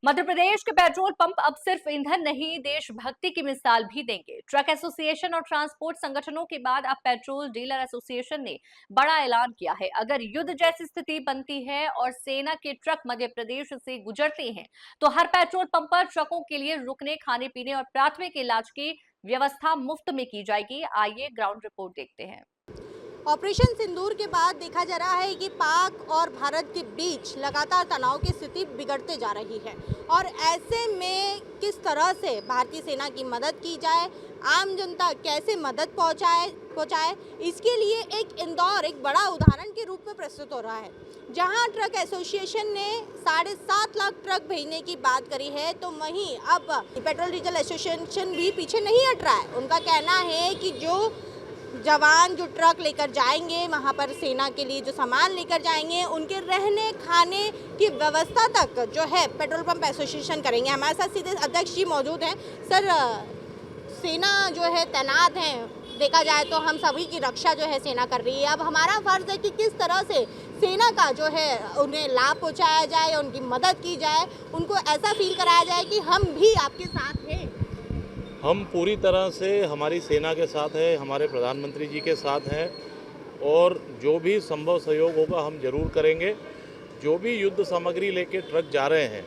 मध्य प्रदेश के petrol pump अब सिर्फ ईंधन नहीं, देशभक्ति की मिसाल भी देंगे। ट्रक एसोसिएशन और ट्रांसपोर्ट संगठनों के बाद अब पेट्रोल डीलर एसोसिएशन ने बड़ा ऐलान किया है। अगर युद्ध जैसी स्थिति बनती है और सेना के ट्रक मध्य प्रदेश से गुजरते हैं, तो हर पेट्रोल पंप पर ट्रकों के लिए रुकने, खाने पीने और प्राथमिक इलाज की व्यवस्था मुफ्त में की जाएगी। आइए ग्राउंड रिपोर्ट देखते हैं। ऑपरेशन सिंदूर के बाद देखा जा रहा है कि पाक और भारत के बीच लगातार तनाव की स्थिति बिगड़ते जा रही है और ऐसे में किस तरह से भारतीय सेना की मदद की जाए, आम जनता कैसे मदद पहुंचाए इसके लिए एक इंदौर एक बड़ा उदाहरण के रूप में प्रस्तुत हो रहा है। जहां ट्रक एसोसिएशन ने 7.5 लाख ट्रक भेजने की बात करी है, तो वहीं अब पेट्रोल डीजल एसोसिएशन भी पीछे नहीं हट रहा है। उनका कहना है कि जो जवान जो ट्रक लेकर जाएंगे, वहां पर सेना के लिए जो सामान लेकर जाएंगे, उनके रहने खाने की व्यवस्था तक जो है पेट्रोल पंप एसोसिएशन करेंगे। हमारे साथ सीधे अध्यक्ष जी मौजूद हैं। सर, सेना जो है तैनात है, देखा जाए तो हम सभी की रक्षा जो है सेना कर रही है। अब हमारा फर्ज है कि किस तरह से सेना का जो है उन्हें लाभ पहुँचाया जाए, उनकी मदद की जाए, उनको ऐसा फील कराया जाए कि हम भी आपके साथ हैं। हम पूरी तरह से हमारी सेना के साथ हैं, हमारे प्रधानमंत्री जी के साथ हैं और जो भी संभव सहयोग होगा हम जरूर करेंगे। जो भी युद्ध सामग्री लेके ट्रक जा रहे हैं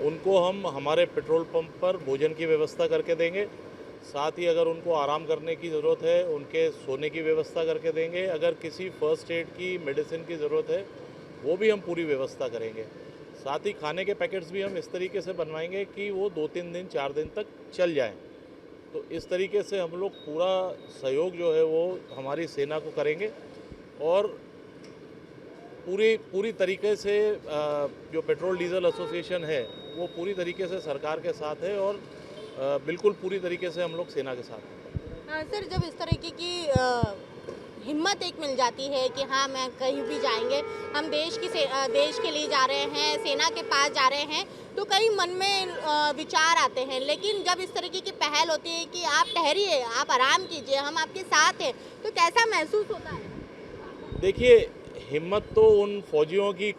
उनको हम हमारे पेट्रोल पंप पर भोजन की व्यवस्था करके देंगे। साथ ही अगर उनको आराम करने की ज़रूरत है, उनके सोने की व्यवस्था करके देंगे। अगर किसी फर्स्ट एड की मेडिसिन की ज़रूरत है वो भी हम पूरी व्यवस्था करेंगे। साथ ही खाने के पैकेट्स भी हम इस तरीके से बनवाएंगे कि वो 2-3 दिन 4 दिन तक चल जाएं। तो इस तरीके से हम लोग पूरा सहयोग जो है वो हमारी सेना को करेंगे और पूरी तरीके से जो पेट्रोल डीजल एसोसिएशन है वो पूरी तरीके से सरकार के साथ है और बिल्कुल पूरी तरीके से हम लोग सेना के साथ हैं। सर, जब इस तरीके की हिम्मत एक मिल जाती है कि हाँ, मैं कहीं भी जाएंगे, हम देश के लिए जा रहे हैं, सेना के पास जा रहे हैं, तो कई मन में विचार आते हैं। लेकिन जब इस तरीके की पहल होती है कि आप ठहरिए, आप आराम कीजिए, हम आपके साथ हैं, तो कैसा महसूस होता है? देखिए, हिम्मत तो उन फौजियों की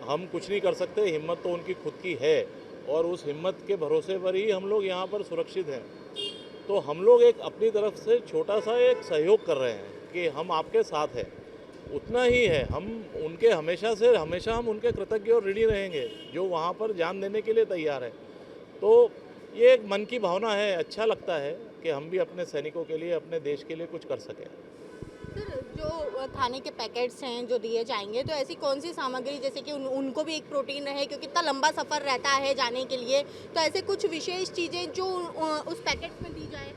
हम कुछ नहीं कर सकते। हिम्मत तो उनकी खुद की है और उस हिम्मत के भरोसे पर ही हम लोग यहाँ पर सुरक्षित हैं। तो हम लोग एक अपनी तरफ से छोटा सा एक सहयोग कर रहे हैं कि हम आपके साथ हैं, उतना ही है। हम उनके हमेशा हम उनके कृतज्ञ और ऋणी रहेंगे जो वहाँ पर जान देने के लिए तैयार है। तो ये एक मन की भावना है, अच्छा लगता है कि हम भी अपने सैनिकों के लिए, अपने देश के लिए कुछ कर सकें। सर, जो खाने के पैकेट्स हैं जो दिए जाएंगे, तो ऐसी कौन सी सामग्री, जैसे कि उनको भी एक प्रोटीन रहे, क्योंकि इतना लंबा सफ़र रहता है जाने के लिए, तो ऐसे कुछ विशेष चीज़ें जो उस पैकेट में दी जाए?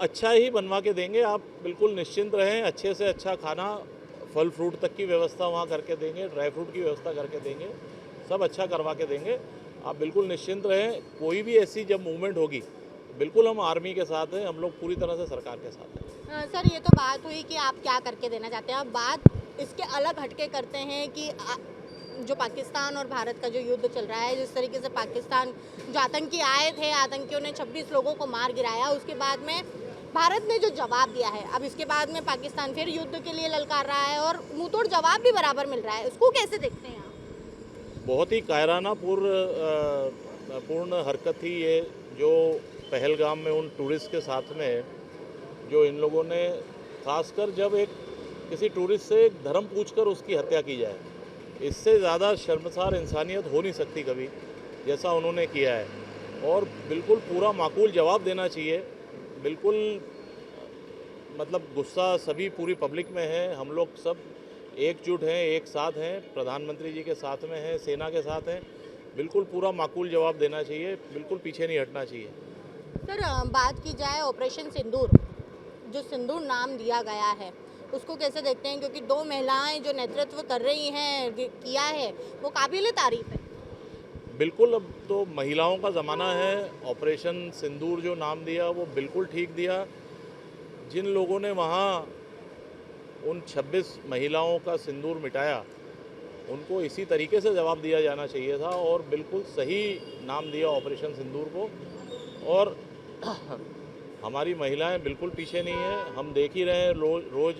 अच्छा ही बनवा के देंगे, आप बिल्कुल निश्चिंत रहें। अच्छे से अच्छा खाना, फल फ्रूट तक की व्यवस्था वहाँ करके देंगे, ड्राई फ्रूट की व्यवस्था करके देंगे, सब अच्छा करवा के देंगे। आप बिल्कुल निश्चिंत रहें। कोई भी ऐसी जब मूवमेंट होगी, बिल्कुल हम आर्मी के साथ हैं, हम लोग पूरी तरह से सरकार के साथ हैं। सर, ये तो बात हुई कि आप क्या करके देना चाहते हैं। अब बात इसके अलग हटके करते हैं कि जो पाकिस्तान और भारत का जो युद्ध चल रहा है, जिस तरीके से पाकिस्तान, जो आतंकी आए थे, आतंकियों ने 26 लोगों को मार गिराया, उसके बाद में भारत ने जो जवाब दिया है, अब इसके बाद में पाकिस्तान फिर युद्ध के लिए ललकार रहा है और मुंहतोड़ जवाब भी बराबर मिल रहा है। उसको कैसे देखते हैं आप? बहुत ही कायराना पूर्ण हरकत थी ये, जो पहलगाम में उन टूरिस्ट के साथ में जो इन लोगों ने, खासकर जब किसी टूरिस्ट से एक धर्म पूछकर उसकी हत्या की जाए, इससे ज़्यादा शर्मसार इंसानियत हो नहीं सकती कभी, जैसा उन्होंने किया है। और बिल्कुल पूरा माकूल जवाब देना चाहिए। बिल्कुल मतलब गुस्सा सभी पूरी पब्लिक में है। हम लोग सब एकजुट हैं, एक साथ हैं, प्रधानमंत्री जी के साथ में हैं, सेना के साथ हैं। बिल्कुल पूरा माकूल जवाब देना चाहिए, बिल्कुल पीछे नहीं हटना चाहिए। सर, बात की जाए ऑपरेशन सिंदूर, जो सिंदूर नाम दिया गया है, उसको कैसे देखते हैं? क्योंकि 2 महिलाएं जो नेतृत्व कर रही हैं, किया है, वो काबिल तारीफ है। बिल्कुल, अब तो महिलाओं का ज़माना है। ऑपरेशन सिंदूर जो नाम दिया वो बिल्कुल ठीक दिया। जिन लोगों ने वहाँ उन 26 महिलाओं का सिंदूर मिटाया, उनको इसी तरीके से जवाब दिया जाना चाहिए था और बिल्कुल सही नाम दिया ऑपरेशन सिंदूर को। और हमारी महिलाएं बिल्कुल पीछे नहीं हैं। हम देख ही रहे हैं रोज़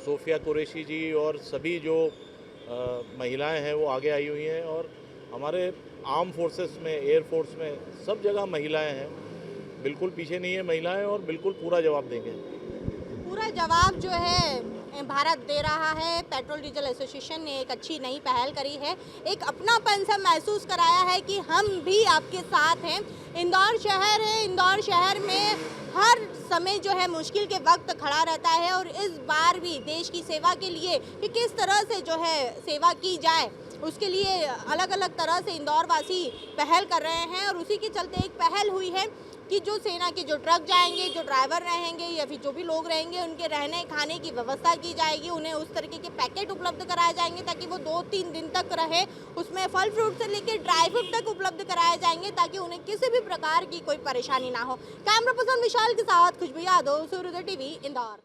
सोफिया कुरैशी जी और सभी जो महिलाएं हैं वो आगे आई हुई हैं और हमारे आर्म फोर्सेस में, एयर फोर्स में, सब जगह महिलाएं हैं। बिल्कुल पीछे नहीं है महिलाएं और बिल्कुल पूरा जवाब देंगे। पूरा जवाब जो है भारत दे रहा है। पेट्रोल डीजल एसोसिएशन ने एक अच्छी नई पहल करी है, एक अपनापन सा महसूस कराया है कि हम भी आपके साथ हैं। इंदौर शहर है, इंदौर शहर में हर समय जो है मुश्किल के वक्त खड़ा रहता है और इस बार भी देश की सेवा के लिए कि किस तरह से जो है सेवा की जाए, उसके लिए अलग अलग तरह से इंदौर वासी पहल कर रहे हैं। और उसी के चलते एक पहल हुई है कि जो सेना के जो ट्रक जाएंगे, जो ड्राइवर रहेंगे या फिर जो भी लोग रहेंगे, उनके रहने खाने की व्यवस्था की जाएगी। उन्हें उस तरीके के पैकेट उपलब्ध कराए जाएंगे ताकि वो 2-3 दिन तक रहे। उसमें फल फ्रूट से लेकर ड्राई फ्रूट तक उपलब्ध कराए जाएंगे ताकि उन्हें किसी भी प्रकार की कोई परेशानी ना हो। कैमरा पर्सन विशाल के साथ खुशबू यादव, सूर्योदय टीवी, इंदौर।